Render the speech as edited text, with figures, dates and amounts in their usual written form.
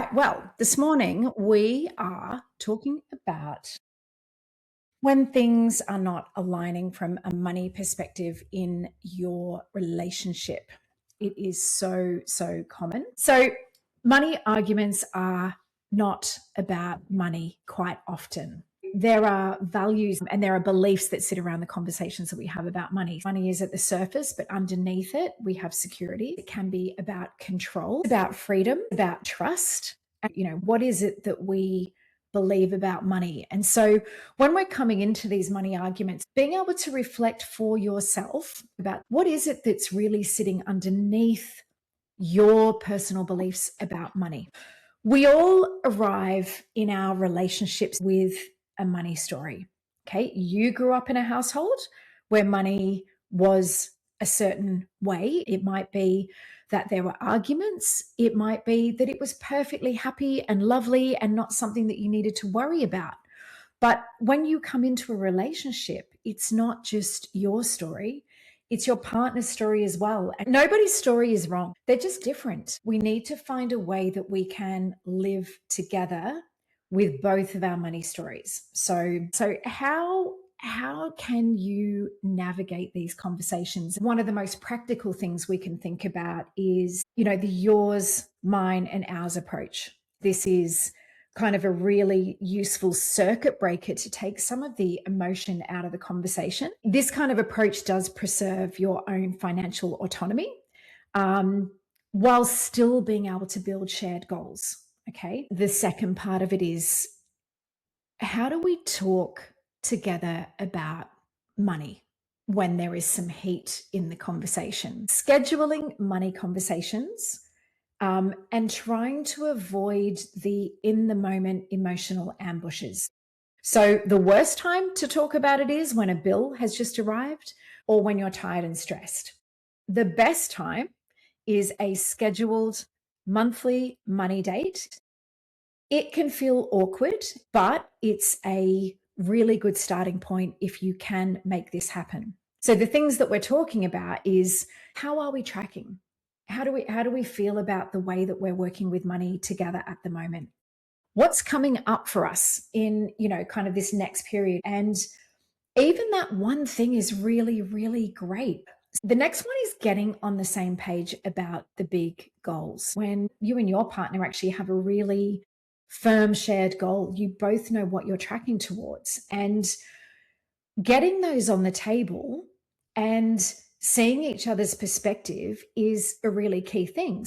Right. Well, this morning we are talking about when things are not aligning from a money perspective in your relationship. It is so common. So, money arguments are not about money quite often. There are values and there are beliefs that sit around the conversations that we have about money. Money is at the surface, but underneath it, we have security. It can be about control, about freedom, about trust. What is it that we believe about money? And so when we're coming into these money arguments, being able to reflect for yourself about what is it that's really sitting underneath your personal beliefs about money. We all arrive in our relationships with a money story. Okay. You grew up in a household where money was a certain way. It might be that there were arguments. It might be that it was perfectly happy and lovely and not something that you needed to worry about. But when you come into a relationship, it's not just your story. It's your partner's story as well. And nobody's story is wrong. They're just different. We need to find a way that we can live together with both of our money stories. So how can you navigate these conversations? One of the most practical things we can think about is, the yours, mine, and ours approach. This is kind of a really useful circuit breaker to take some of the emotion out of the conversation. This kind of approach does preserve your own financial autonomy while still being able to build shared goals. Okay. The second part of it is, how do we talk together about money when there is some heat in the conversation? Scheduling money conversations and trying to avoid the in the moment emotional ambushes. So the worst time to talk about it is when a bill has just arrived or when you're tired and stressed. The best time is a scheduled monthly money date. It can feel awkward, but it's a really good starting point if you can make this happen. So the things that we're talking about is, how are we tracking? How do we feel about the way that we're working with money together at the moment? What's coming up for us in, kind of this next period? And even that one thing is really, really great. The next one is getting on the same page about the big goals. When you and your partner actually have a really firm shared goal, you both know what you're tracking towards, and getting those on the table and seeing each other's perspective is a really key thing.